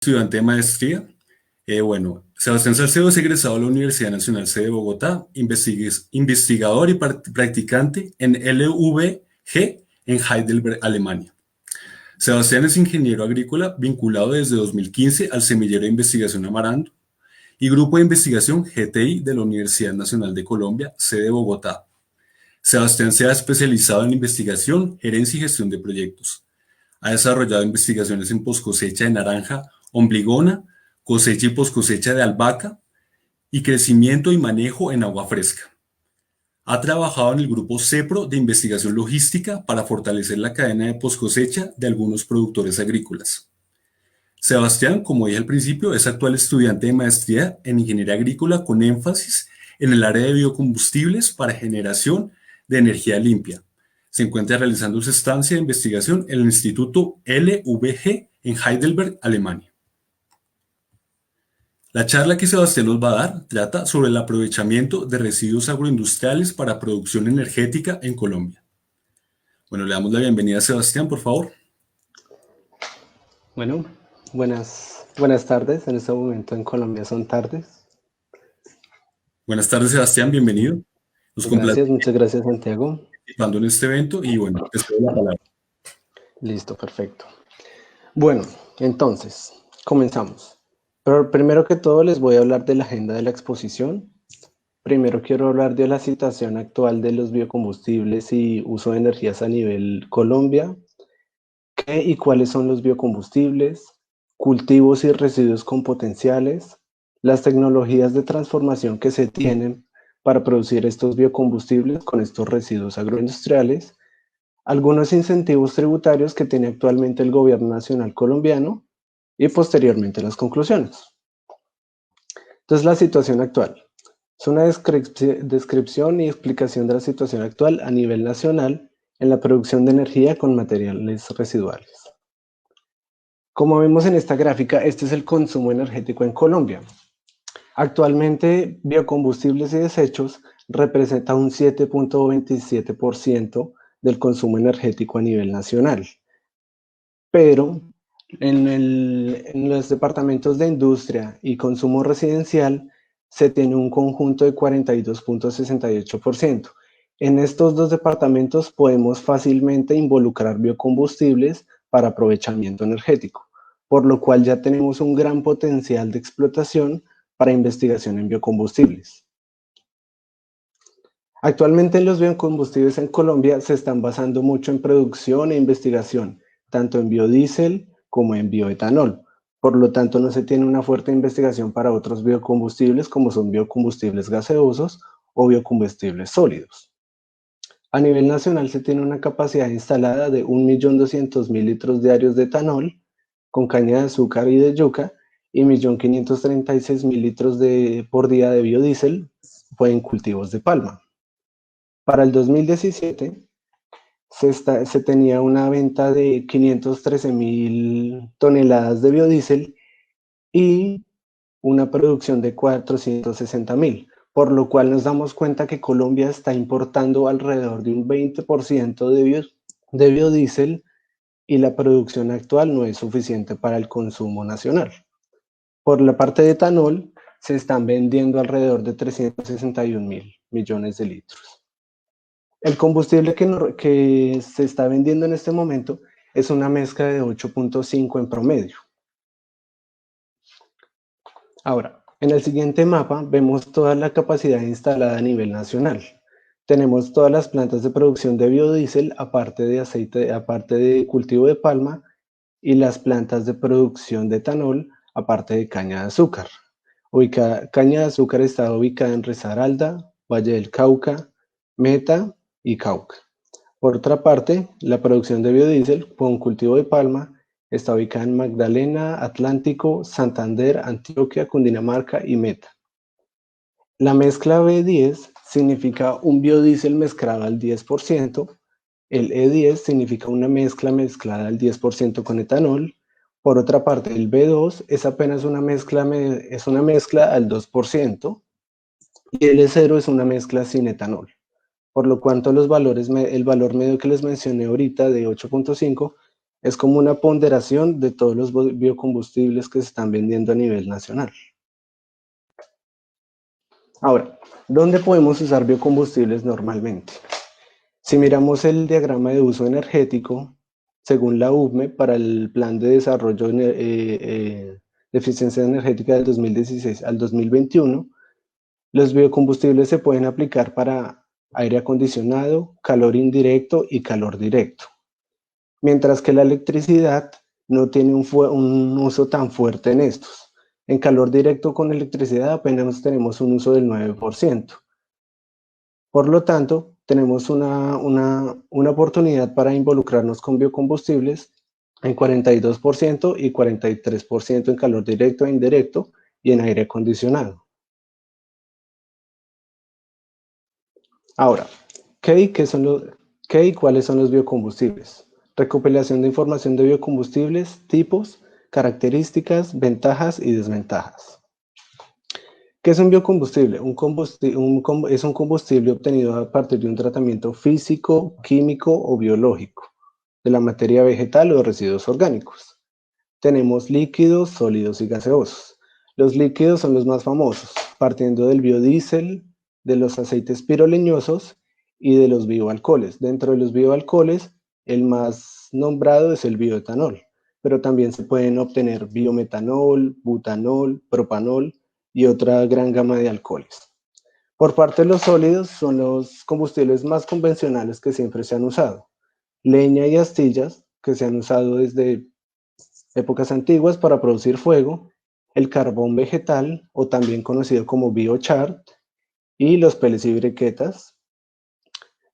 Estudiante de maestría. Sebastián Salcedo es egresado de la Universidad Nacional C de Bogotá, investigador y practicante en LVG en Heidelberg, Alemania. Sebastián es ingeniero agrícola vinculado desde 2015 al Semillero de Investigación Amaranto y Grupo de Investigación GTI de la Universidad Nacional de Colombia, C de Bogotá. Sebastián se ha especializado en investigación, gerencia y gestión de proyectos. Ha desarrollado investigaciones en poscosecha de naranja ombligona, cosecha y poscosecha de albahaca y crecimiento y manejo en agua fresca. Ha trabajado en el grupo CEPRO de investigación logística para fortalecer la cadena de poscosecha de algunos productores agrícolas. Sebastián, como dije al principio, es actual estudiante de maestría en ingeniería agrícola con énfasis en el área de biocombustibles para generación de energía limpia. Se encuentra realizando su estancia de investigación en el Instituto LVG en Heidelberg, Alemania. La charla que Sebastián nos va a dar trata sobre el aprovechamiento de residuos agroindustriales para producción energética en Colombia. Bueno, le damos la bienvenida a Sebastián, por favor. Bueno, buenas tardes. En este momento en Colombia son tardes. Buenas tardes, Sebastián, bienvenido. Muchas gracias, Santiago. Participando en este evento y bueno, te cedo la palabra. Listo, perfecto. Bueno, entonces, comenzamos. Pero primero que todo les voy a hablar de la agenda de la exposición. Primero quiero hablar de la situación actual de los biocombustibles y uso de energías a nivel Colombia. ¿Qué y cuáles son los biocombustibles? Cultivos y residuos con potenciales. Las tecnologías de transformación que se tienen para producir estos biocombustibles con estos residuos agroindustriales. Algunos incentivos tributarios que tiene actualmente el gobierno nacional colombiano y posteriormente las conclusiones. Entonces, la situación actual. Es una descripción y explicación de la situación actual a nivel nacional en la producción de energía con materiales residuales. Como vemos en esta gráfica, este es el consumo energético en Colombia. Actualmente, biocombustibles y desechos representa un 7.27% del consumo energético a nivel nacional. Pero en los departamentos de industria y consumo residencial se tiene un conjunto de 42.68%. En estos dos departamentos podemos fácilmente involucrar biocombustibles para aprovechamiento energético, por lo cual ya tenemos un gran potencial de explotación para investigación en biocombustibles. Actualmente los biocombustibles en Colombia se están basando mucho en producción e investigación, tanto en biodiesel como en bioetanol. Por lo tanto, no se tiene una fuerte investigación para otros biocombustibles como son biocombustibles gaseosos o biocombustibles sólidos. A nivel nacional se tiene una capacidad instalada de 1.200.000 litros diarios de etanol con caña de azúcar y de yuca y 1.536.000 litros por día de biodiesel fue en cultivos de palma. Para el 2017 se tenía una venta de 513.000 toneladas de biodiesel y una producción de 460.000, por lo cual nos damos cuenta que Colombia está importando alrededor de un 20% de biodiesel y la producción actual no es suficiente para el consumo nacional. Por la parte de etanol, se están vendiendo alrededor de 361.000 millones de litros. El combustible que se está vendiendo en este momento es una mezcla de 8.5 en promedio. Ahora, en el siguiente mapa vemos toda la capacidad instalada a nivel nacional. Tenemos todas las plantas de producción de biodiesel, aparte de aceite, aparte de cultivo de palma, y las plantas de producción de etanol, aparte de caña de azúcar. Caña de azúcar está ubicada en Risaralda, Valle del Cauca, Meta y Cauca. Por otra parte, la producción de biodiesel con cultivo de palma está ubicada en Magdalena, Atlántico, Santander, Antioquia, Cundinamarca y Meta. La mezcla B10 significa un biodiesel mezclado al 10%, el E10 significa una mezcla mezclada al 10% con etanol. Por otra parte, el B2 es apenas una mezcla al 2% y el E0 es una mezcla sin etanol. Por lo cual el valor medio que les mencioné ahorita de 8.5 Es como una ponderación de todos los biocombustibles que se están vendiendo a nivel nacional. Ahora, ¿dónde podemos usar biocombustibles normalmente? Si miramos el diagrama de uso energético, según la UBME, para el Plan de Desarrollo de Eficiencia Energética del 2016 al 2021, los biocombustibles se pueden aplicar para aire acondicionado, calor indirecto y calor directo. Mientras que la electricidad no tiene un uso tan fuerte en estos. En calor directo con electricidad apenas tenemos un uso del 9%. Por lo tanto, tenemos una oportunidad para involucrarnos con biocombustibles en 42% y 43% en calor directo e indirecto y en aire acondicionado. Ahora, ¿qué y cuáles son los biocombustibles? Recopilación de información de biocombustibles, tipos, características, ventajas y desventajas. ¿Qué es un biocombustible? Es un combustible obtenido a partir de un tratamiento físico, químico o biológico de la materia vegetal o de residuos orgánicos. Tenemos líquidos, sólidos y gaseosos. Los líquidos son los más famosos, partiendo del biodiesel, de los aceites piroleñosos y de los bioalcoholes. Dentro de los bioalcoholes, el más nombrado es el bioetanol, pero también se pueden obtener biometanol, butanol, propanol y otra gran gama de alcoholes. Por parte de los sólidos, son los combustibles más convencionales que siempre se han usado. Leña y astillas, que se han usado desde épocas antiguas para producir fuego, el carbón vegetal, o también conocido como biochar, y los peles y briquetas.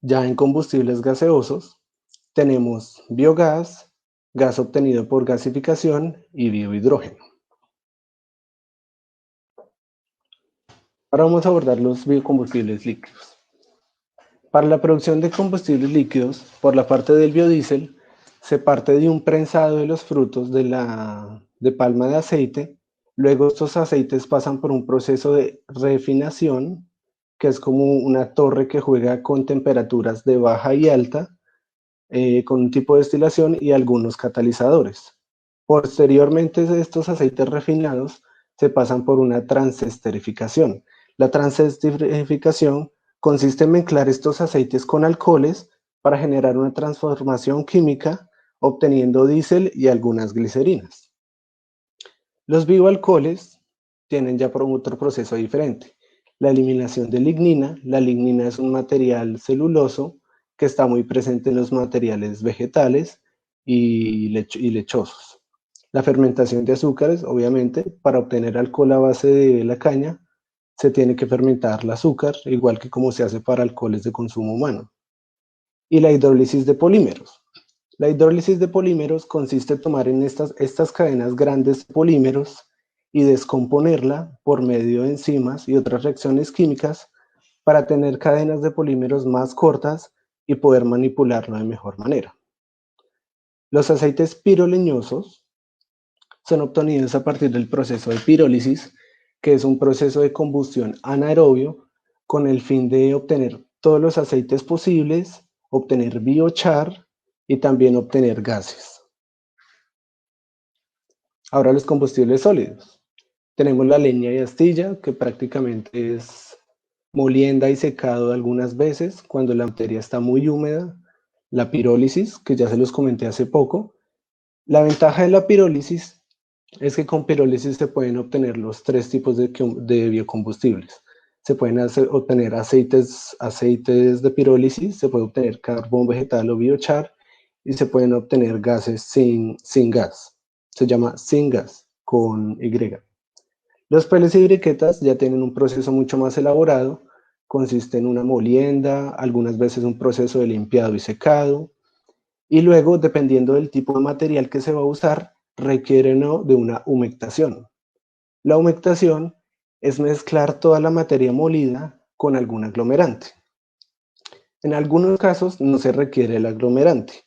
Ya en combustibles gaseosos, tenemos biogás, gas obtenido por gasificación y biohidrógeno. Ahora vamos a abordar los biocombustibles líquidos. Para la producción de combustibles líquidos, por la parte del biodiesel, se parte de un prensado de los frutos de palma de aceite. Luego estos aceites pasan por un proceso de refinación, que es como una torre que juega con temperaturas de baja y alta, con un tipo de destilación y algunos catalizadores. Posteriormente, estos aceites refinados se pasan por una transesterificación. La transesterificación consiste en mezclar estos aceites con alcoholes para generar una transformación química, obteniendo diésel y algunas glicerinas. Los bioalcoholes tienen ya otro proceso diferente. La eliminación de lignina. La lignina es un material celuloso que está muy presente en los materiales vegetales y lechosos. La fermentación de azúcares, obviamente, para obtener alcohol a base de la caña, se tiene que fermentar el azúcar, igual que como se hace para alcoholes de consumo humano. Y la hidrólisis de polímeros. La hidrólisis de polímeros consiste en tomar en estas cadenas grandes de polímeros y descomponerla por medio de enzimas y otras reacciones químicas para tener cadenas de polímeros más cortas y poder manipularlo de mejor manera. Los aceites piroleñosos son obtenidos a partir del proceso de pirólisis, que es un proceso de combustión anaerobio con el fin de obtener todos los aceites posibles, obtener biochar y también obtener gases. Ahora los combustibles sólidos. Tenemos la leña y astilla, que prácticamente es molienda y secado algunas veces cuando la materia está muy húmeda. La pirólisis, que ya se los comenté hace poco. La ventaja de la pirólisis es que con pirólisis se pueden obtener los tres tipos de biocombustibles. Se pueden obtener aceites de pirólisis, se puede obtener carbón vegetal o biochar y se pueden obtener gases sin gas. Se llama sin gas con Y. Los peles y briquetas ya tienen un proceso mucho más elaborado. Consiste en una molienda, algunas veces un proceso de limpiado y secado. Y luego, dependiendo del tipo de material que se va a usar, requiere o no de una humectación. La humectación es mezclar toda la materia molida con algún aglomerante. En algunos casos no se requiere el aglomerante,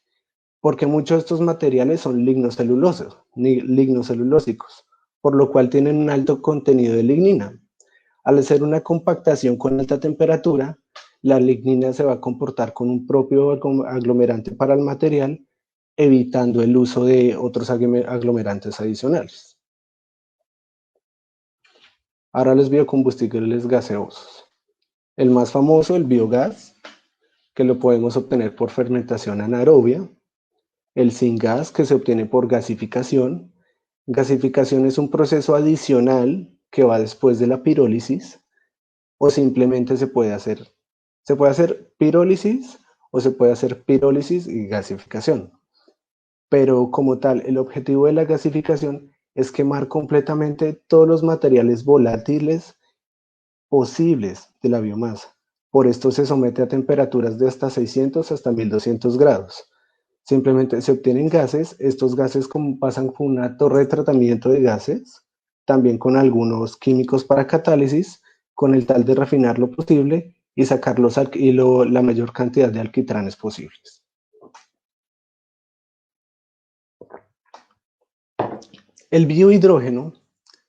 porque muchos de estos materiales son lignocelulósicos, por lo cual tienen un alto contenido de lignina. Al hacer una compactación con alta temperatura, la lignina se va a comportar con un propio aglomerante para el material evitando el uso de otros aglomerantes adicionales. Ahora los biocombustibles gaseosos. El más famoso, el biogás, que lo podemos obtener por fermentación anaerobia. El syngas, que se obtiene por gasificación. Gasificación es un proceso adicional que va después de la pirólisis, o simplemente se puede hacer pirólisis o se puede hacer pirólisis y gasificación. Pero como tal, el objetivo de la gasificación es quemar completamente todos los materiales volátiles posibles de la biomasa. Por esto se somete a temperaturas de hasta 600 hasta 1200 grados. Simplemente se obtienen gases, estos gases pasan con una torre de tratamiento de gases, también con algunos químicos para catálisis, con el tal de refinar lo posible y sacar la mayor cantidad de alquitranes posibles. El biohidrógeno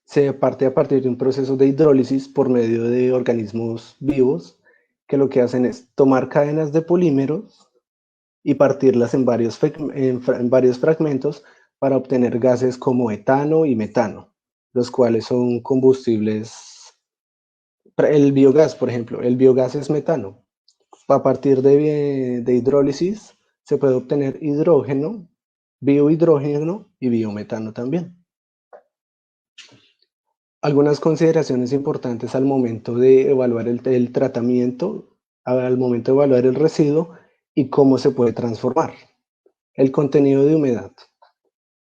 se parte a partir de un proceso de hidrólisis por medio de organismos vivos que lo que hacen es tomar cadenas de polímeros y partirlas en varios fragmentos para obtener gases como etano y metano, los cuales son combustibles. El biogás, por ejemplo, el biogás es metano. A partir de hidrólisis se puede obtener hidrógeno, biohidrógeno y biometano también. Algunas consideraciones importantes al momento de evaluar el tratamiento, al momento de evaluar el residuo y cómo se puede transformar. El contenido de humedad.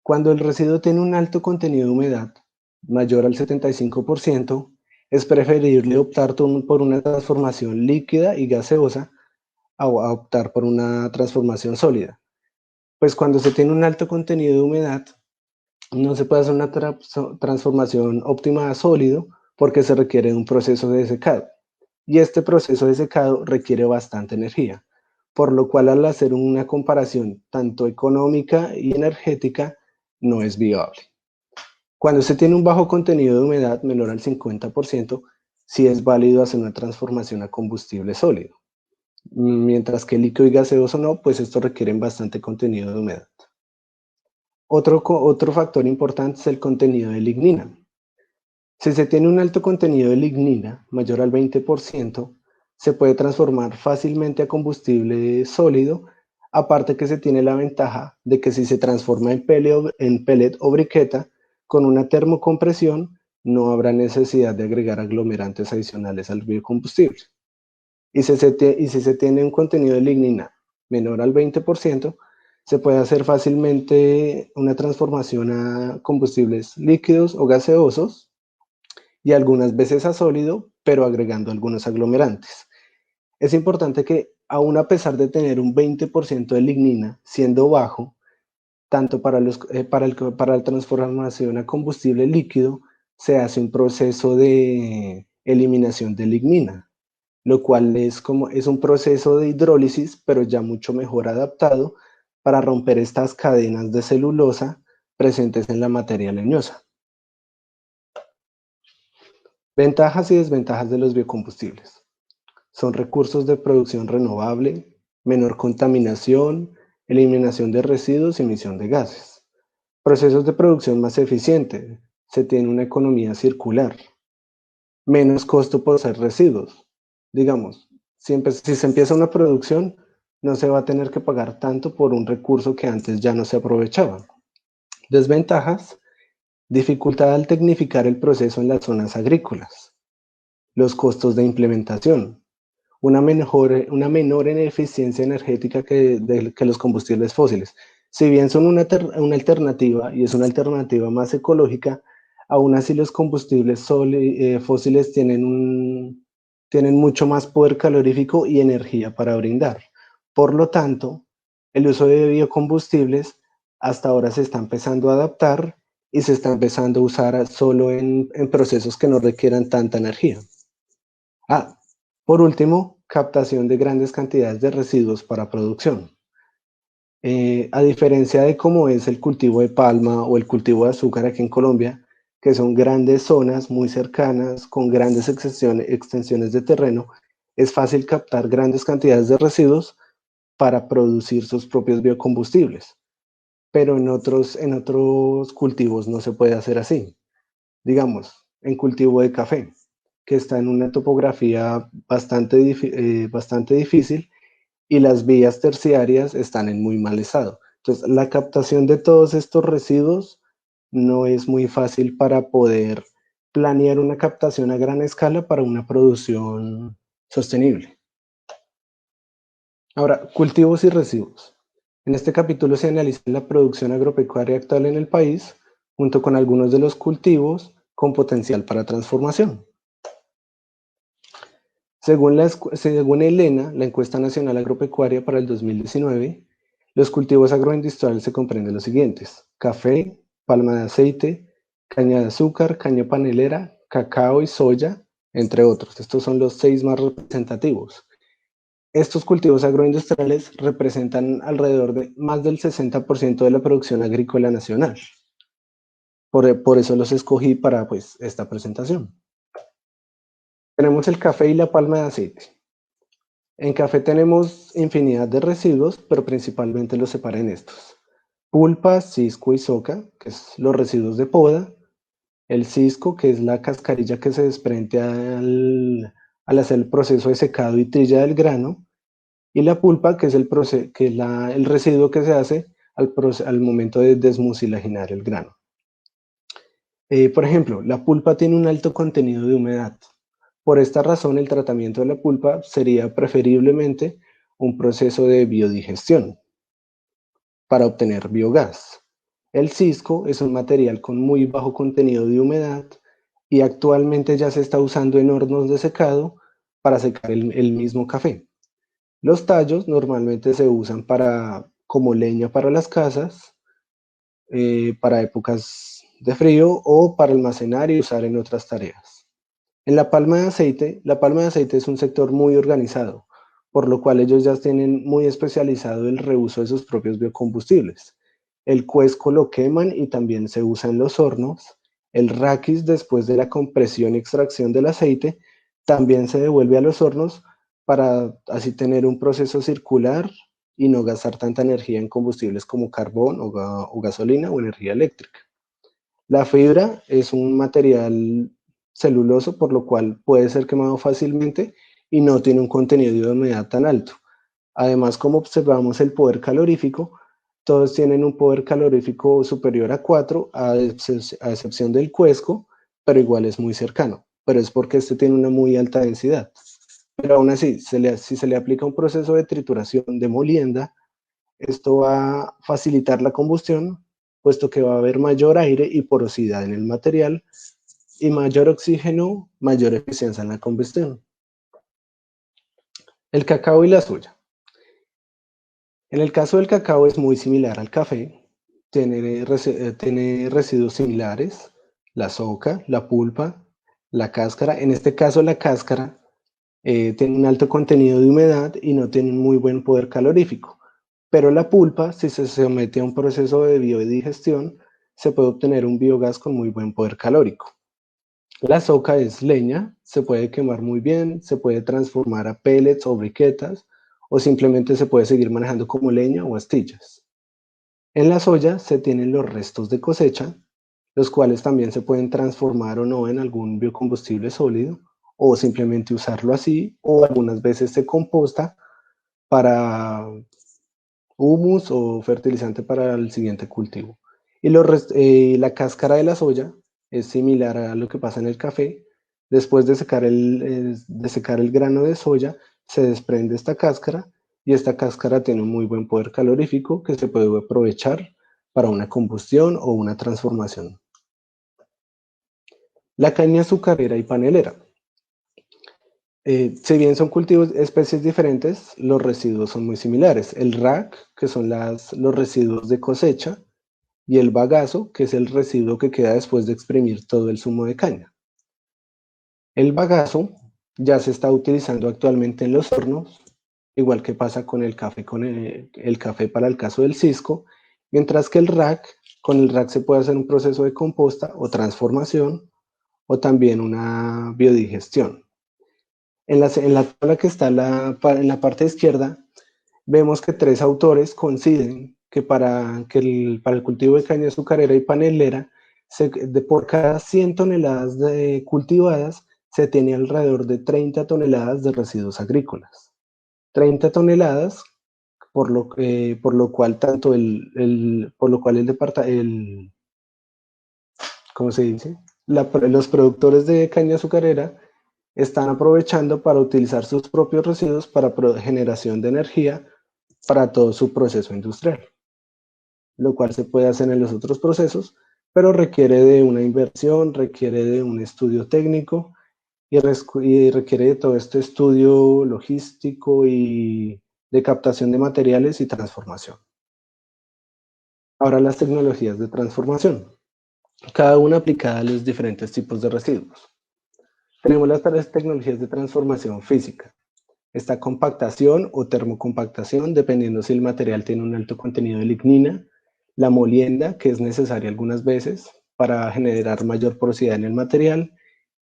Cuando el residuo tiene un alto contenido de humedad, mayor al 75%, es preferible optar por una transformación líquida y gaseosa a optar por una transformación sólida. Pues cuando se tiene un alto contenido de humedad, no se puede hacer una transformación óptima a sólido porque se requiere un proceso de secado. Y este proceso de secado requiere bastante energía, por lo cual al hacer una comparación tanto económica y energética no es viable. Cuando se tiene un bajo contenido de humedad menor al 50%, sí es válido hacer una transformación a combustible sólido. Mientras que líquido y gaseoso no, pues estos requieren bastante contenido de humedad. Otro factor importante es el contenido de lignina. Si se tiene un alto contenido de lignina, mayor al 20%, se puede transformar fácilmente a combustible sólido, aparte que se tiene la ventaja de que si se transforma en pellet o briqueta, con una termocompresión, no habrá necesidad de agregar aglomerantes adicionales al biocombustible. Y si se tiene un contenido de lignina menor al 20%, se puede hacer fácilmente una transformación a combustibles líquidos o gaseosos y algunas veces a sólido, pero agregando algunos aglomerantes. Es importante que, aún a pesar de tener un 20% de lignina, siendo bajo, tanto para la transformación a combustible líquido, se hace un proceso de eliminación de lignina, lo cual es un proceso de hidrólisis, pero ya mucho mejor adaptado para romper estas cadenas de celulosa presentes en la materia leñosa. Ventajas y desventajas de los biocombustibles. Son recursos de producción renovable, menor contaminación, eliminación de residuos y emisión de gases. Procesos de producción más eficientes. Se tiene una economía circular. Menos costo por ser residuos. Digamos, si se empieza una producción, no se va a tener que pagar tanto por un recurso que antes ya no se aprovechaba. Desventajas: dificultad al tecnificar el proceso en las zonas agrícolas. Los costos de implementación. Una menor eficiencia energética que los combustibles fósiles. Si bien son una alternativa y es una alternativa más ecológica, aún así los combustibles fósiles tienen mucho más poder calorífico y energía para brindar. Por lo tanto, el uso de biocombustibles hasta ahora se está empezando a adaptar y se está empezando a usar solo en procesos que no requieran tanta energía. Por último, captación de grandes cantidades de residuos para producción. A diferencia de cómo es el cultivo de palma o el cultivo de azúcar aquí en Colombia, que son grandes zonas muy cercanas, con grandes extensiones de terreno, es fácil captar grandes cantidades de residuos para producir sus propios biocombustibles. pero en otros cultivos no se puede hacer así. Digamos, en cultivo de café, que está en una topografía bastante difícil y las vías terciarias están en muy mal estado. Entonces, la captación de todos estos residuos no es muy fácil para poder planear una captación a gran escala para una producción sostenible. Ahora, cultivos y residuos. En este capítulo se analiza la producción agropecuaria actual en el país, junto con algunos de los cultivos con potencial para transformación. Según ELENA, la Encuesta Nacional Agropecuaria para el 2019, los cultivos agroindustriales se comprenden los siguientes: café, palma de aceite, caña de azúcar, caña panelera, cacao y soya, entre otros. Estos son los 6 más representativos. Estos cultivos agroindustriales representan alrededor de más del 60% de la producción agrícola nacional. Por eso los escogí para esta presentación. Tenemos el café y la palma de aceite. En café tenemos infinidad de residuos, pero principalmente los separan estos: pulpa, cisco y soca, que es los residuos de poda; el cisco, que es la cascarilla que se desprende al hacer el proceso de secado y trilla del grano; y la pulpa, que es el residuo que se hace al momento de desmucilaginar el grano. Por ejemplo, la pulpa tiene un alto contenido de humedad. Por esta razón, el tratamiento de la pulpa sería preferiblemente un proceso de biodigestión para obtener biogás. El cisco es un material con muy bajo contenido de humedad y actualmente ya se está usando en hornos de secado para secar el mismo café. Los tallos normalmente se usan como leña para las casas, para épocas de frío o para almacenar y usar en otras tareas. En la palma de aceite es un sector muy organizado, por lo cual ellos ya tienen muy especializado el reuso de sus propios biocombustibles. El cuesco lo queman y también se usa en los hornos. El raquis, después de la compresión y extracción del aceite, también se devuelve a los hornos para así tener un proceso circular y no gastar tanta energía en combustibles como carbón o gasolina o energía eléctrica. La fibra es un material celuloso, por lo cual puede ser quemado fácilmente y no tiene un contenido de humedad tan alto. Además, como observamos el poder calorífico, todos tienen un poder calorífico superior a 4, a excepción del cuesco, pero igual es muy cercano. Pero es porque este tiene una muy alta densidad. Pero aún así, si se le aplica un proceso de trituración, de molienda, esto va a facilitar la combustión, puesto que va a haber mayor aire y porosidad en el material, y mayor oxígeno, mayor eficiencia en la combustión. El cacao y la soya. En el caso del cacao es muy similar al café, tiene residuos similares: la soca, la pulpa, la cáscara. En este caso la cáscara tiene un alto contenido de humedad y no tiene un muy buen poder calorífico. Pero la pulpa, si se somete a un proceso de biodigestión, se puede obtener un biogás con muy buen poder calórico. La soca es leña, se puede quemar muy bien, se puede transformar a pellets o briquetas, o simplemente se puede seguir manejando como leña o astillas. En la soya se tienen los restos de cosecha, los cuales también se pueden transformar o no en algún biocombustible sólido, o simplemente usarlo así, o algunas veces se composta para humus o fertilizante para el siguiente cultivo. Y la cáscara de la soya es similar a lo que pasa en el café. Después de secar el grano de soya, se desprende esta cáscara, y esta cáscara tiene un muy buen poder calorífico que se puede aprovechar para una combustión o una transformación. La caña azucarera y panelera. Si bien son especies diferentes, los residuos son muy similares. El rack, que son los residuos de cosecha, y el bagazo, que es el residuo que queda después de exprimir todo el zumo de caña. El bagazo ya se está utilizando actualmente en los hornos, igual que pasa con el café, el café para el caso del cisco, mientras que con el rack se puede hacer un proceso de composta o transformación, o también una biodigestión. En la tabla que está en la parte izquierda, vemos que 3 autores coinciden que para el cultivo de caña azucarera y panelera, por cada 100 toneladas cultivadas, se tiene alrededor de 30 toneladas de residuos agrícolas. 30 toneladas, por lo cual tanto por lo cual ¿cómo se dice? Los productores de caña azucarera están aprovechando para utilizar sus propios residuos para generación de energía para todo su proceso industrial, lo cual se puede hacer en los otros procesos, pero requiere de una inversión, requiere de un estudio técnico y requiere de todo este estudio logístico y de captación de materiales y transformación. Ahora las tecnologías de transformación, cada una aplicada a los diferentes tipos de residuos. Tenemos las tecnologías de transformación física. Esta compactación o termocompactación, dependiendo si el material tiene un alto contenido de lignina, la molienda, que es necesaria algunas veces para generar mayor porosidad en el material,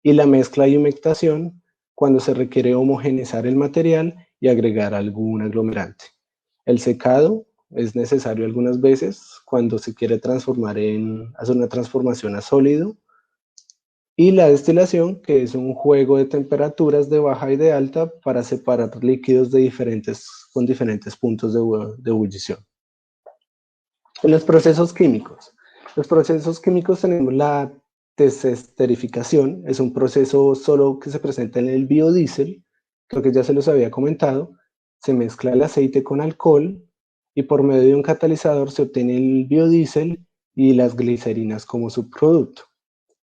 y la mezcla y humectación, cuando se requiere homogeneizar el material y agregar algún aglomerante. El secado es necesario algunas veces cuando se quiere hacer una transformación a sólido, y la destilación, que es un juego de temperaturas de baja y de alta para separar líquidos con diferentes puntos de ebullición. En los procesos químicos tenemos la desesterificación, es un proceso solo que se presenta en el biodiesel, creo que ya se los había comentado, se mezcla el aceite con alcohol y por medio de un catalizador se obtiene el biodiesel y las glicerinas como subproducto.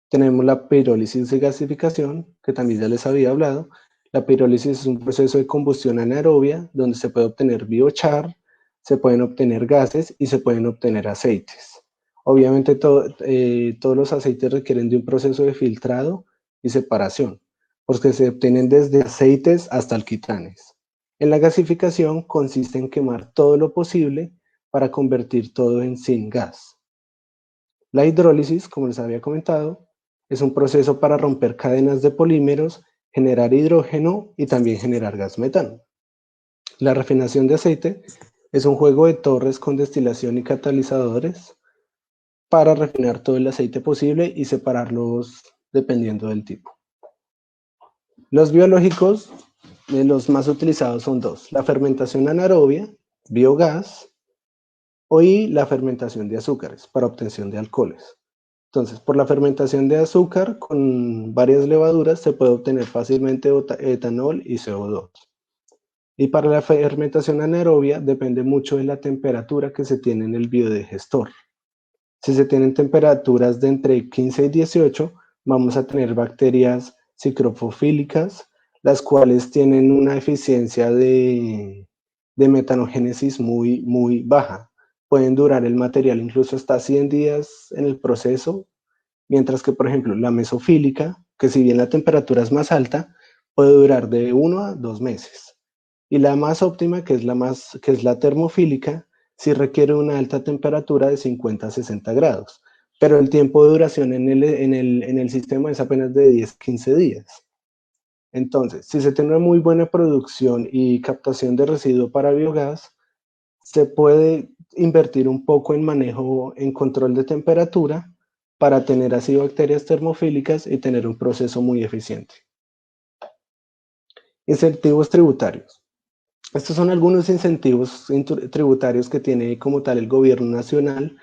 Tenemos la pirólisis y gasificación, que también ya les había hablado. La pirólisis es un proceso de combustión anaerobia donde se puede obtener biochar, se pueden obtener gases y se pueden obtener aceites. Obviamente todos los aceites requieren de un proceso de filtrado y separación, porque se obtienen desde aceites hasta alquitranes. En la gasificación consiste en quemar todo lo posible para convertir todo en sin gas. La hidrólisis, como les había comentado, es un proceso para romper cadenas de polímeros, generar hidrógeno y también generar gas metano. La refinación de aceite es un juego de torres con destilación y catalizadores para refinar todo el aceite posible y separarlos dependiendo del tipo. Los biológicos, los más utilizados son dos: la fermentación anaerobia, biogás, y la fermentación de azúcares para obtención de alcoholes. Entonces, por la fermentación de azúcar con varias levaduras se puede obtener fácilmente etanol y CO2. Y para la fermentación anaerobia depende mucho de la temperatura que se tiene en el biodigestor. Si se tienen temperaturas de entre 15 y 18, vamos a tener bacterias ciclofofílicas, las cuales tienen una eficiencia de metanogénesis muy baja. Pueden durar el material incluso hasta 100 días en el proceso, mientras que, por ejemplo, la mesofílica, que si bien la temperatura es más alta, puede durar de 1 a 2 meses. Y la más óptima, que es la termofílica, sí requiere una alta temperatura de 50 a 60 grados, pero el tiempo de duración en el sistema es apenas de 10-15 días. Entonces, si se tiene una muy buena producción y captación de residuo para biogás, se puede invertir un poco en manejo, en control de temperatura, para tener así bacterias termofílicas y tener un proceso muy eficiente. Incentivos tributarios. Estos son algunos incentivos tributarios que tiene como tal el gobierno nacional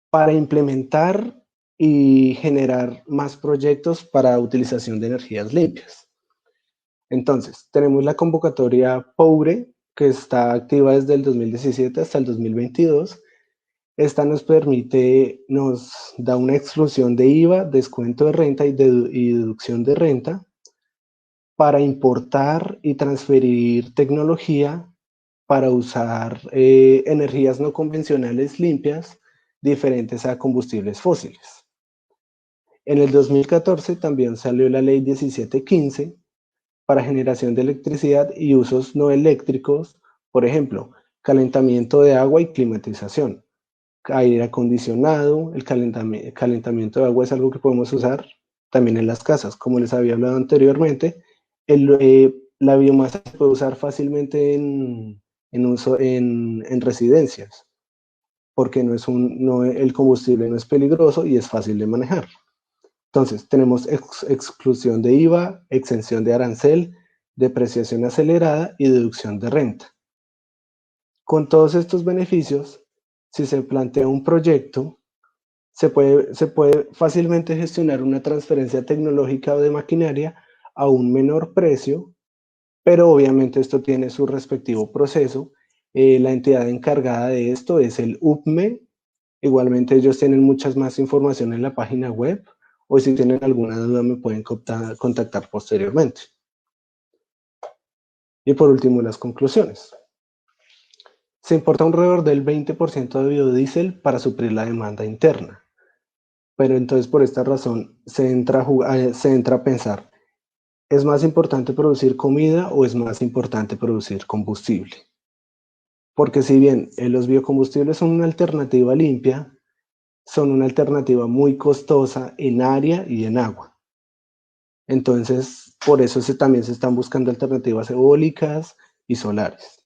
para implementar y generar más proyectos para utilización de energías limpias. Entonces, tenemos la convocatoria POURE, que está activa desde el 2017 hasta el 2022. Esta nos da una exclusión de IVA, descuento de renta y deducción de renta para importar y transferir tecnología para usar energías no convencionales limpias diferentes a combustibles fósiles. En el 2014 también salió la ley 1715 para generación de electricidad y usos no eléctricos, por ejemplo, calentamiento de agua y climatización, aire acondicionado. El calentamiento de agua es algo que podemos usar también en las casas. Como les había hablado anteriormente, la biomasa se puede usar fácilmente en residencias. porque el combustible no es peligroso y es fácil de manejar. Entonces, tenemos exclusión de IVA, exención de arancel, depreciación acelerada y deducción de renta. Con todos estos beneficios, si se plantea un proyecto, se puede fácilmente gestionar una transferencia tecnológica o de maquinaria a un menor precio, pero obviamente esto tiene su respectivo proceso. La entidad encargada de esto es el UPME. Igualmente ellos tienen muchas más información en la página web, o si tienen alguna duda me pueden contactar posteriormente. Y por último, las conclusiones. Se importa alrededor del 20% de biodiesel para suplir la demanda interna. Pero entonces por esta razón se entra a pensar, ¿es más importante producir comida o es más importante producir combustible? Porque si bien los biocombustibles son una alternativa limpia, son una alternativa muy costosa en área y en agua. Entonces, por eso también se están buscando alternativas eólicas y solares.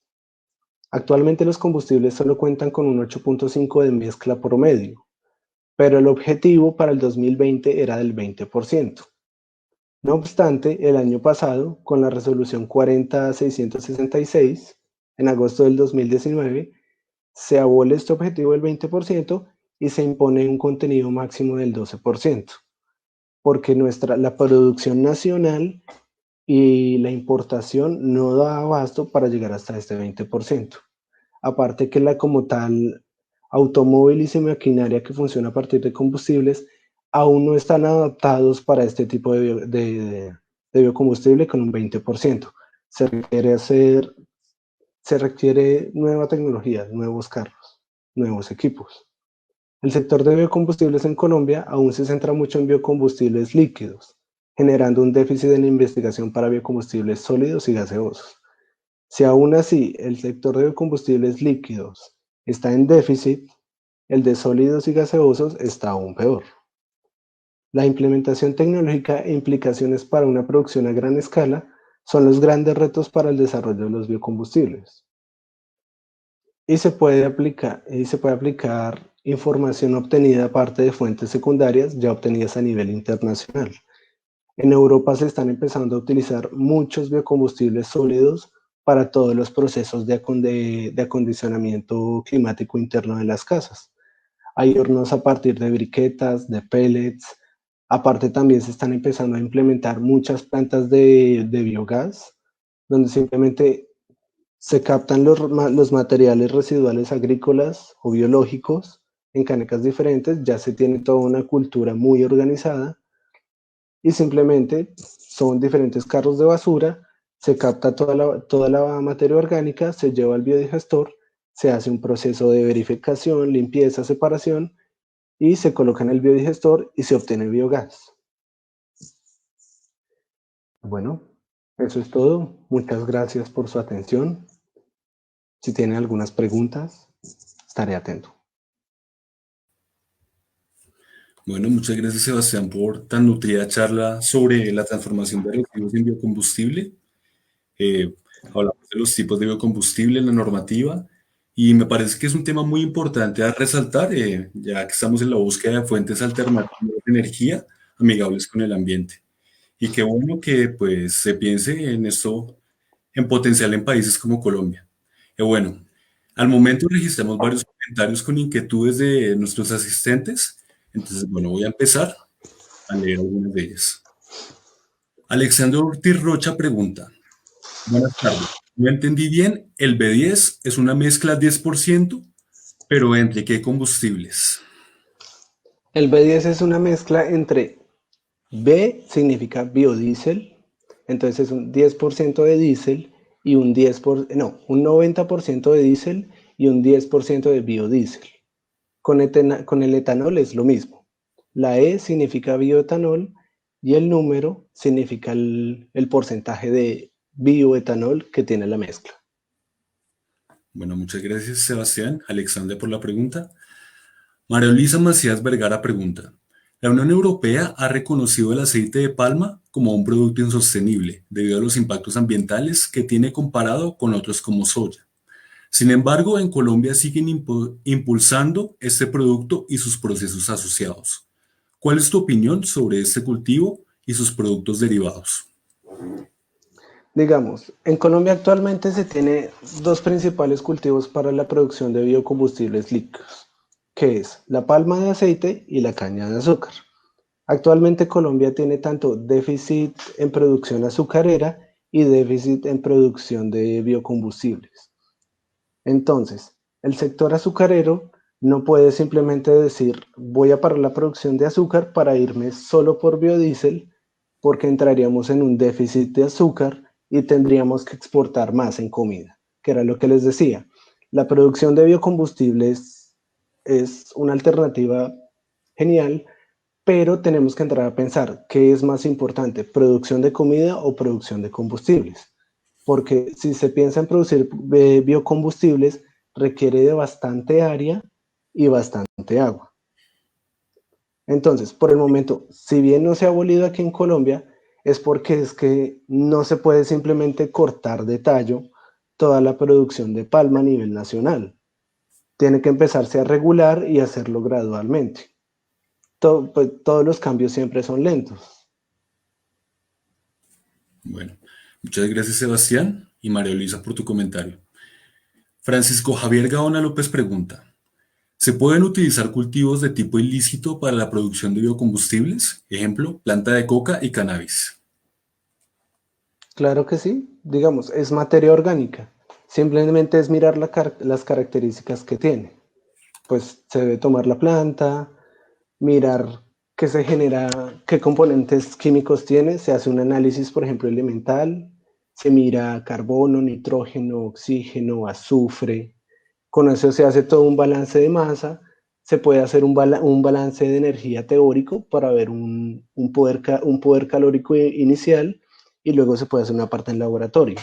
Actualmente los combustibles solo cuentan con un 8.5 de mezcla promedio, pero el objetivo para el 2020 era del 20%. No obstante, el año pasado, con la resolución 40.666, en agosto del 2019, se abole este objetivo del 20% y se impone un contenido máximo del 12%, porque la producción nacional y la importación no da abasto para llegar hasta este 20%. Aparte que como tal, automóviles y maquinaria que funciona a partir de combustibles aún no están adaptados para este tipo de biocombustible con un 20%. Se requiere nueva tecnología, nuevos carros, nuevos equipos. El sector de biocombustibles en Colombia aún se centra mucho en biocombustibles líquidos, generando un déficit en investigación para biocombustibles sólidos y gaseosos. Si aún así el sector de biocombustibles líquidos está en déficit, el de sólidos y gaseosos está aún peor. La implementación tecnológica e implicaciones para una producción a gran escala son los grandes retos para el desarrollo de los biocombustibles. Y se puede aplicar información obtenida aparte de fuentes secundarias ya obtenidas a nivel internacional. En Europa se están empezando a utilizar muchos biocombustibles sólidos para todos los procesos de acondicionamiento climático interno de las casas. Hay hornos a partir de briquetas, de pellets. Aparte también se están empezando a implementar muchas plantas de biogás, donde simplemente se captan los materiales residuales agrícolas o biológicos en canecas diferentes, ya se tiene toda una cultura muy organizada y simplemente son diferentes carros de basura, se capta toda la materia orgánica, se lleva al biodigestor, se hace un proceso de verificación, limpieza, separación y se coloca en el biodigestor y se obtiene biogás. Bueno, eso es todo. Muchas gracias por su atención. Si tienen algunas preguntas, estaré atento. Bueno, muchas gracias Sebastián por tan nutrida charla sobre la transformación de residuos en biocombustible. Eh, Hablamos de los tipos de biocombustible, la normativa, y me parece que es un tema muy importante a resaltar, ya que estamos en la búsqueda de fuentes alternativas de energía amigables con el ambiente. Y qué bueno que pues se piense en esto en potencial en países como Colombia. Bueno, al momento registramos varios comentarios con inquietudes de nuestros asistentes, entonces bueno, voy a empezar a leer algunas de ellas. Alexandro Ortiz Rocha pregunta, buenas tardes, no entendí bien, el B10 es una mezcla 10%, pero ¿entre qué combustibles? El B10 es una mezcla entre B significa biodiesel, entonces es un 10% de diésel y un 90% de diésel y un 10% de biodiesel. Con el etanol es lo mismo. La E significa bioetanol y el número significa el porcentaje de bioetanol que tiene la mezcla. Bueno, muchas gracias Sebastián, Alexandra por la pregunta. María Luisa Macías Vergara pregunta, la Unión Europea ha reconocido el aceite de palma como un producto insostenible debido a los impactos ambientales que tiene comparado con otros como soya. Sin embargo, en Colombia siguen impulsando este producto y sus procesos asociados. ¿Cuál es tu opinión sobre este cultivo y sus productos derivados? Digamos, en Colombia actualmente se tiene dos principales cultivos para la producción de biocombustibles líquidos, que es la palma de aceite y la caña de azúcar. Actualmente Colombia tiene tanto déficit en producción azucarera y déficit en producción de biocombustibles. Entonces, el sector azucarero no puede simplemente decir voy a parar la producción de azúcar para irme solo por biodiesel, porque entraríamos en un déficit de azúcar y tendríamos que exportar más en comida, que era lo que les decía. La producción de biocombustibles es una alternativa genial, pero tenemos que entrar a pensar qué es más importante, producción de comida o producción de combustibles. Porque si se piensa en producir biocombustibles, requiere de bastante área y bastante agua. Entonces, por el momento, si bien no se ha abolido aquí en Colombia, es porque es que no se puede simplemente cortar de tallo toda la producción de palma a nivel nacional. Tiene que empezarse a regular y hacerlo gradualmente. Pues, todos los cambios siempre son lentos. Bueno, muchas gracias Sebastián y María Luisa por tu comentario. Francisco Javier Gaona López pregunta, ¿se pueden utilizar cultivos de tipo ilícito para la producción de biocombustibles? Ejemplo, planta de coca y cannabis. Claro que sí, digamos, es materia orgánica. Simplemente es mirar las características que tiene. Pues se debe tomar la planta, mirar qué se genera, qué componentes químicos tiene, se hace un análisis, por ejemplo, elemental, se mira carbono, nitrógeno, oxígeno, azufre, con eso se hace todo un balance de masa, se puede hacer un balance de energía teórico para ver un poder calórico inicial y luego se puede hacer una parte en laboratorio.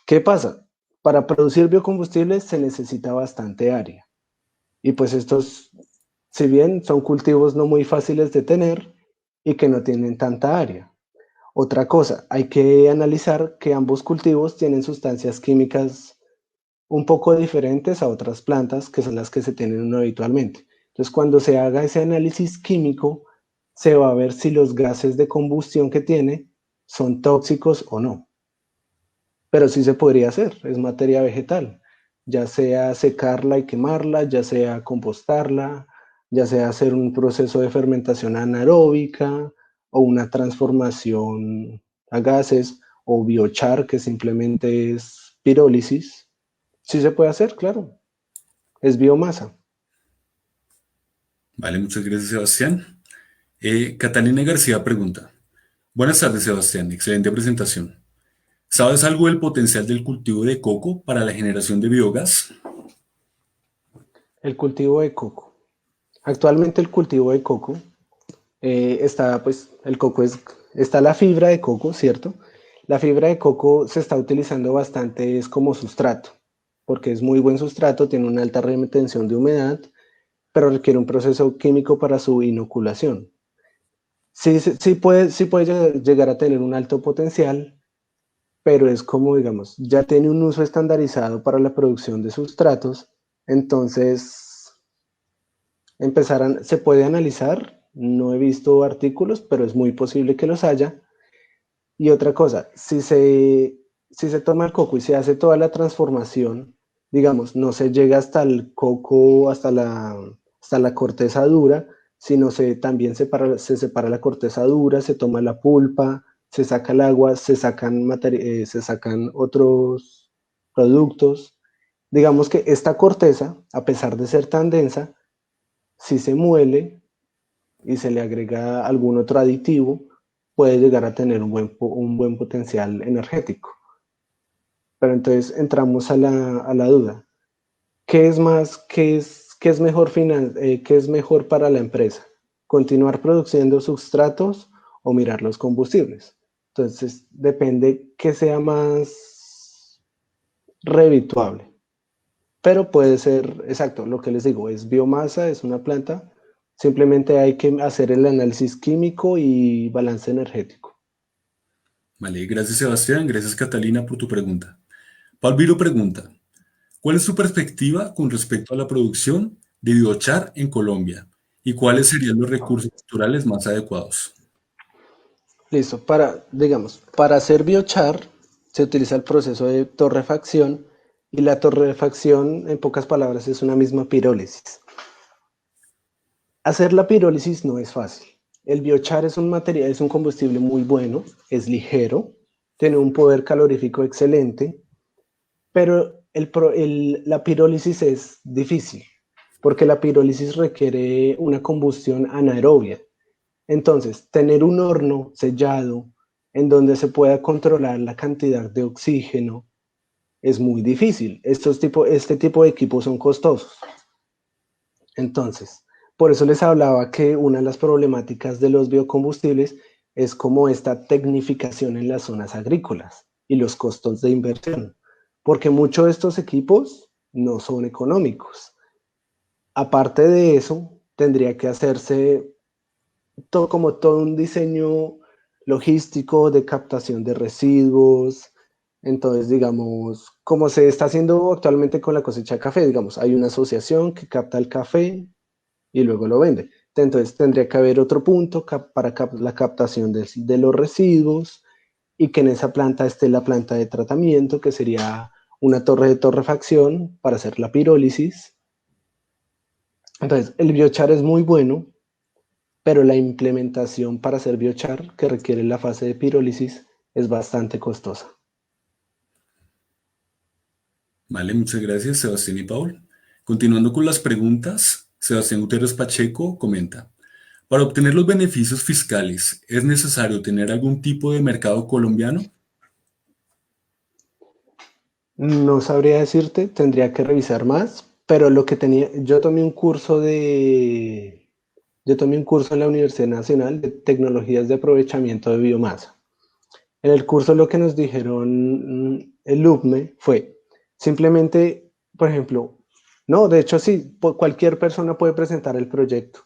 ¿Qué pasa? Para producir biocombustibles se necesita bastante área. Y pues estos, si bien son cultivos no muy fáciles de tener y que no tienen tanta área. Otra cosa, hay que analizar que ambos cultivos tienen sustancias químicas un poco diferentes a otras plantas que son las que se tienen habitualmente. Entonces, cuando se haga ese análisis químico, se va a ver si los gases de combustión que tiene son tóxicos o no. Pero sí se podría hacer, es materia vegetal, ya sea secarla y quemarla, ya sea compostarla, ya sea hacer un proceso de fermentación anaeróbica o una transformación a gases o biochar, que simplemente es pirólisis. Sí se puede hacer, claro, es biomasa. Vale, muchas gracias Sebastián. Catalina García pregunta, buenas tardes Sebastián, excelente presentación. ¿Sabes algo del potencial del cultivo de coco para la generación de biogás? El cultivo de coco. Actualmente el cultivo de coco está, pues, está la fibra de coco, ¿cierto? La fibra de coco se está utilizando bastante es como sustrato, porque es muy buen sustrato, tiene una alta retención de humedad, pero requiere un proceso químico para su inoculación. Sí puede llegar a tener un alto potencial, pero es como, digamos, ya tiene un uso estandarizado para la producción de sustratos, entonces se puede analizar, no he visto artículos, pero es muy posible que los haya. Y otra cosa, si se toma el coco y se hace toda la transformación, digamos, no se llega hasta el coco, hasta la corteza dura, sino también se separa la corteza dura, se toma la pulpa, se saca el agua, se sacan otros productos. Digamos que esta corteza, a pesar de ser tan densa, si se muele y se le agrega algún otro aditivo, puede llegar a tener un buen potencial energético. Pero entonces entramos a la duda. ¿Qué es más, qué es mejor para la empresa? ¿Continuar produciendo sustratos o mirar los combustibles? Entonces depende qué sea más redituable. Pero puede ser, exacto, lo que les digo, es biomasa, es una planta, simplemente hay que hacer el análisis químico y balance energético. Vale, gracias Sebastián, gracias Catalina por tu pregunta. Palviro pregunta, ¿Cuál es su perspectiva con respecto a la producción de biochar en Colombia? ¿Y cuáles serían los recursos naturales más adecuados? Listo, para hacer biochar se utiliza el proceso de torrefacción y la torrefacción, en pocas palabras, es una misma pirólisis. Hacer la pirólisis no es fácil. El biochar es un material, es un combustible muy bueno, es ligero, tiene un poder calorífico excelente, pero la pirólisis es difícil, porque la pirólisis requiere una combustión anaerobia. Entonces, tener un horno sellado en donde se pueda controlar la cantidad de oxígeno es muy difícil. Este tipo de equipos son costosos. Entonces, por eso les hablaba que una de las problemáticas de los biocombustibles es como esta tecnificación en las zonas agrícolas y los costos de inversión, porque muchos de estos equipos no son económicos. Aparte de eso, tendría que hacerse como todo un diseño logístico de captación de residuos. Entonces, digamos, como se está haciendo actualmente con la cosecha de café, digamos, hay una asociación que capta el café y luego lo vende. Entonces, tendría que haber otro punto para la captación de los residuos y que en esa planta esté la planta de tratamiento, que sería una torre de torrefacción para hacer la pirólisis. Entonces, el biochar es muy bueno, pero la implementación para hacer biochar, que requiere la fase de pirólisis, es bastante costosa. Vale, muchas gracias, Sebastián y Paul. Continuando con las preguntas, Sebastián Gutiérrez Pacheco comenta, para obtener los beneficios fiscales, ¿es necesario tener algún tipo de mercado colombiano? No sabría decirte, tendría que revisar más, pero lo que tenía, yo tomé un curso en la Universidad Nacional de Tecnologías de Aprovechamiento de Biomasa. En el curso lo que nos dijeron el UPME fue simplemente, por ejemplo, no, de hecho sí, cualquier persona puede presentar el proyecto.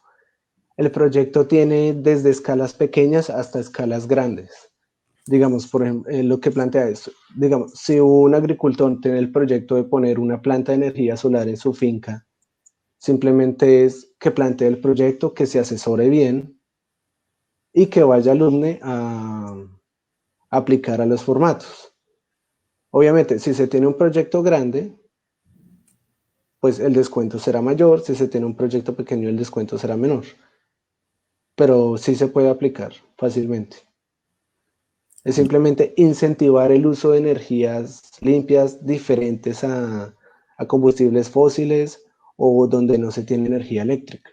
El proyecto tiene desde escalas pequeñas hasta escalas grandes. Digamos, por ejemplo, lo que plantea esto, digamos, si un agricultor tiene el proyecto de poner una planta de energía solar en su finca, simplemente es que plantee el proyecto, que se asesore bien y que vaya al UNE a aplicar a los formatos. Obviamente, si se tiene un proyecto grande, pues el descuento será mayor, si se tiene un proyecto pequeño, el descuento será menor, pero sí se puede aplicar fácilmente. Es simplemente incentivar el uso de energías limpias diferentes a combustibles fósiles o donde no se tiene energía eléctrica.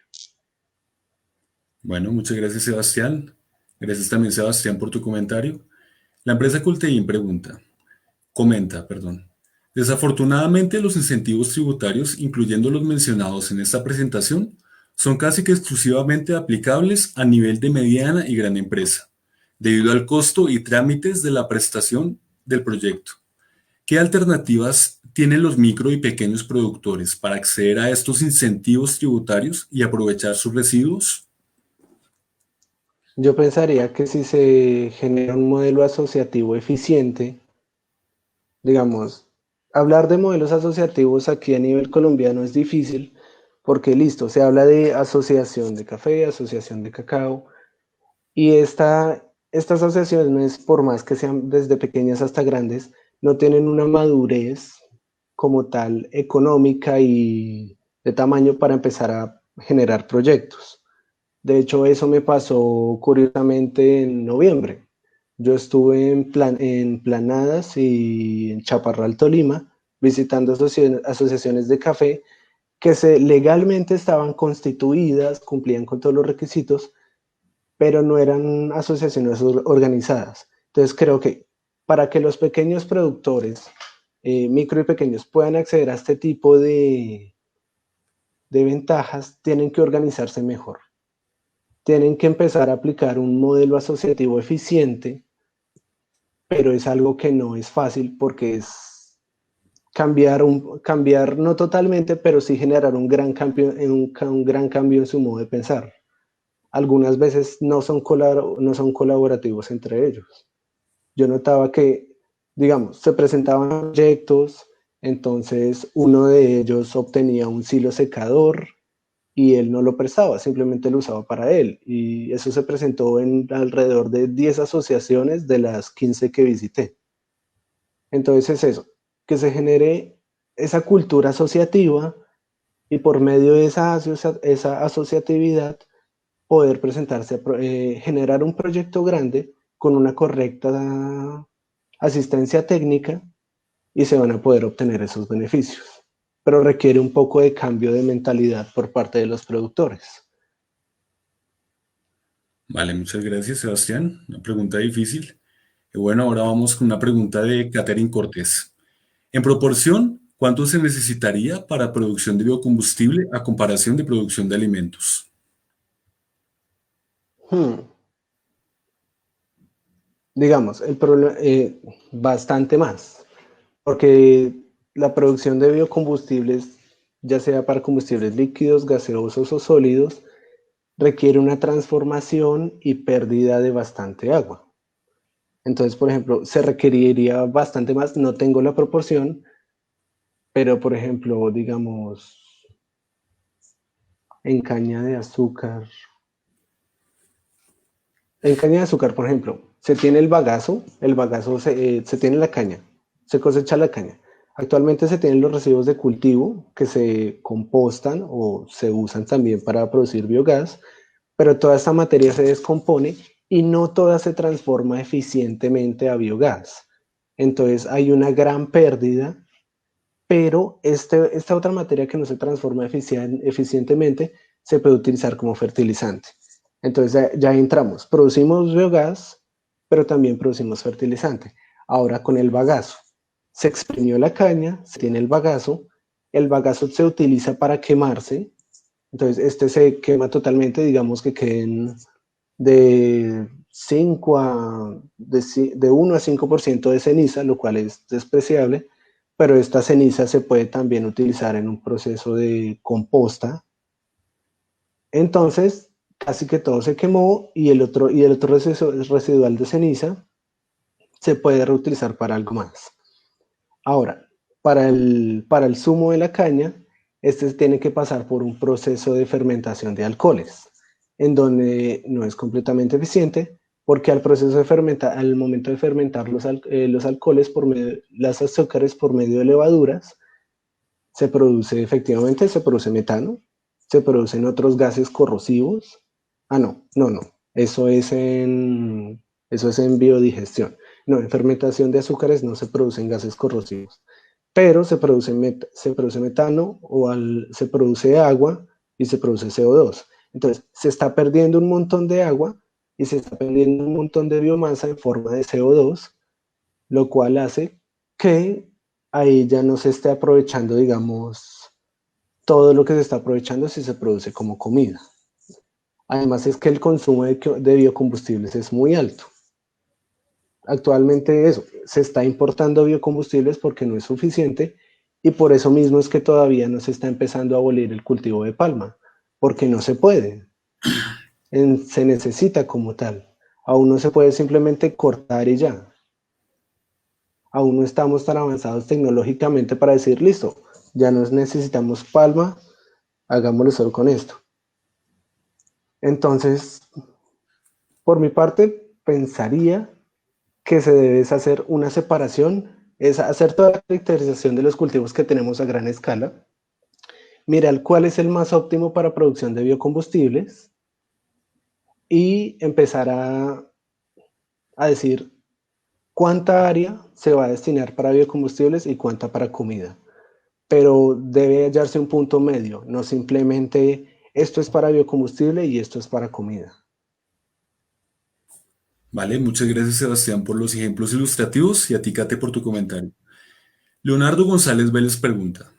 Bueno, muchas gracias, Sebastián. Gracias también, Sebastián, por tu comentario. La empresa Cultein comenta, perdón. Desafortunadamente, los incentivos tributarios, incluyendo los mencionados en esta presentación, son casi que exclusivamente aplicables a nivel de mediana y gran empresa, debido al costo y trámites de la prestación del proyecto. ¿Qué alternativas tienen los micro y pequeños productores para acceder a estos incentivos tributarios y aprovechar sus residuos? Yo pensaría que si se genera un modelo asociativo eficiente, digamos, hablar de modelos asociativos aquí a nivel colombiano es difícil porque listo, se habla de asociación de café, asociación de cacao, y estas asociaciones, por más que sean desde pequeñas hasta grandes, no tienen una madurez como tal económica y de tamaño para empezar a generar proyectos. De hecho, eso me pasó curiosamente en noviembre. Yo estuve en Planadas y en Chaparral, Tolima, visitando asociaciones de café que legalmente estaban constituidas, cumplían con todos los requisitos, pero no eran asociaciones organizadas. Entonces creo que para que los pequeños productores, micro y pequeños, puedan acceder a este tipo de ventajas, tienen que organizarse mejor. Tienen que empezar a aplicar un modelo asociativo eficiente, pero es algo que no es fácil porque es cambiar no totalmente, pero sí generar un gran cambio en su modo de pensar. Algunas veces no son colaborativos entre ellos. Yo notaba que, digamos, se presentaban proyectos Entonces, uno de ellos obtenía un silo secador y él no lo prestaba, simplemente lo usaba para él. Y eso se presentó en alrededor de 10 asociaciones de las 15 que visité. Entonces es eso, que se genere esa cultura asociativa y por medio de esa asociatividad poder presentarse, generar un proyecto grande con una correcta asistencia técnica y se van a poder obtener esos beneficios. Pero requiere un poco de cambio de mentalidad por parte de los productores. Vale, muchas gracias, Sebastián. Una pregunta difícil. Y bueno, ahora vamos con una pregunta de Catherine Cortés. En proporción, ¿cuánto se necesitaría para producción de biocombustible a comparación de producción de alimentos? Hmm. Digamos, el problema, bastante más, porque la producción de biocombustibles, ya sea para combustibles líquidos, gaseosos o sólidos, requiere una transformación y pérdida de bastante agua. Entonces, por ejemplo, se requeriría bastante más, no tengo la proporción, pero por ejemplo, digamos, en caña de azúcar, en caña de azúcar, por ejemplo, se tiene el bagazo se tiene la caña, se cosecha la caña. Actualmente se tienen los residuos de cultivo que se compostan o se usan también para producir biogás, pero toda esta materia se descompone y no toda se transforma eficientemente a biogás. Entonces hay una gran pérdida, pero esta otra materia que no se transforma eficientemente se puede utilizar como fertilizante. Entonces ya entramos, producimos biogás, pero también producimos fertilizante. Ahora con el bagazo, se exprimió la caña, se tiene el bagazo se utiliza para quemarse, entonces este se quema totalmente, digamos que queden de 5 a, de 1 a 5% de ceniza, lo cual es despreciable, pero esta ceniza se puede también utilizar en un proceso de composta. Entonces, casi que todo se quemó y el otro residual de ceniza se puede reutilizar para algo más. Ahora, para el zumo de la caña, este tiene que pasar por un proceso de fermentación de alcoholes, en donde no es completamente eficiente, porque al momento de fermentar los alcoholes, las azúcares por medio de levaduras, se produce metano, se producen otros gases corrosivos. Ah, no, eso es en biodigestión. No, en fermentación de azúcares no se producen gases corrosivos, pero se produce metano se produce agua y se produce CO2. Entonces, se está perdiendo un montón de agua y se está perdiendo un montón de biomasa en forma de CO2, lo cual hace que ahí ya no se esté aprovechando, digamos, todo lo que se está aprovechando si se produce como comida. Además es que el consumo de biocombustibles es muy alto. Actualmente eso, se está importando biocombustibles porque no es suficiente y por eso mismo es que todavía no se está empezando a abolir el cultivo de palma, porque no se puede, se necesita como tal. Aún no se puede simplemente cortar y ya. Aún no estamos tan avanzados tecnológicamente para decir, listo, ya no necesitamos palma, hagámoslo solo con esto. Entonces, por mi parte, pensaría que se debe hacer una separación, es hacer toda la caracterización de los cultivos que tenemos a gran escala, mirar cuál es el más óptimo para producción de biocombustibles y empezar a decir cuánta área se va a destinar para biocombustibles y cuánta para comida. Pero debe hallarse un punto medio, no simplemente esto es para biocombustible y esto es para comida. Vale, muchas gracias, Sebastián, por los ejemplos ilustrativos y a ti, Kate, por tu comentario. Leonardo González Vélez pregunta.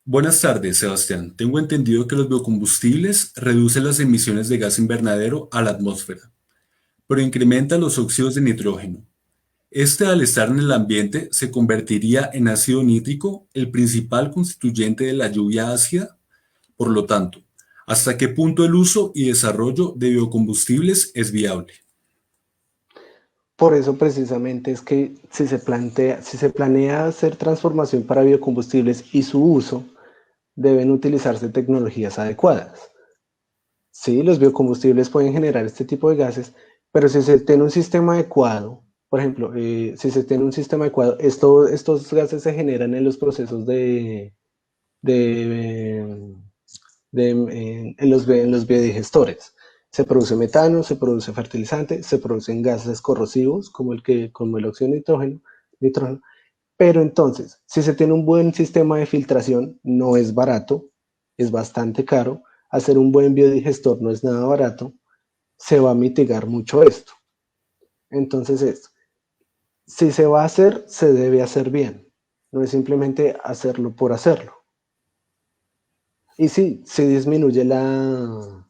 Buenas tardes, Sebastián. Tengo entendido que los biocombustibles reducen las emisiones de gas invernadero a la atmósfera, pero incrementan los óxidos de nitrógeno. Este, al estar en el ambiente, se convertiría en ácido nítrico, el principal constituyente de la lluvia ácida. Por lo tanto, ¿hasta qué punto el uso y desarrollo de biocombustibles es viable? Por eso precisamente es que si se planea hacer transformación para biocombustibles y su uso, deben utilizarse tecnologías adecuadas. Sí, los biocombustibles pueden generar este tipo de gases, pero si se tiene un sistema adecuado, por ejemplo, si se tiene un sistema adecuado, estos gases se generan en los procesos de, en los biodigestores. Se produce metano, se produce fertilizante, se producen gases corrosivos como el óxido de nitrógeno. Pero entonces, si se tiene un buen sistema de filtración, no es barato, es bastante caro. Hacer un buen biodigestor no es nada barato, se va a mitigar mucho esto. Entonces, si se va a hacer, se debe hacer bien. No es simplemente hacerlo por hacerlo. Y sí, se disminuye la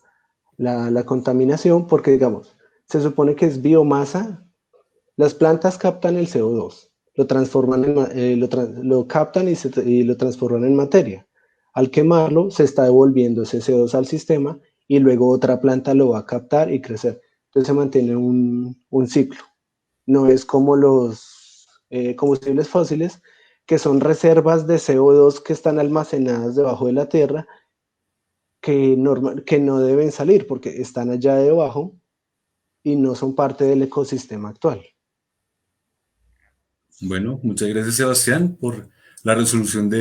contaminación porque, digamos, se supone que es biomasa. Las plantas captan el CO2, lo transforman lo captan y lo transforman en materia. Al quemarlo, se está devolviendo ese CO2 al sistema y luego otra planta lo va a captar y crecer. Entonces se mantiene un ciclo. No es como los combustibles fósiles, que son reservas de CO2 que están almacenadas debajo de la tierra, que no deben salir porque están allá debajo y no son parte del ecosistema actual. Bueno, muchas gracias Sebastián por la resolución de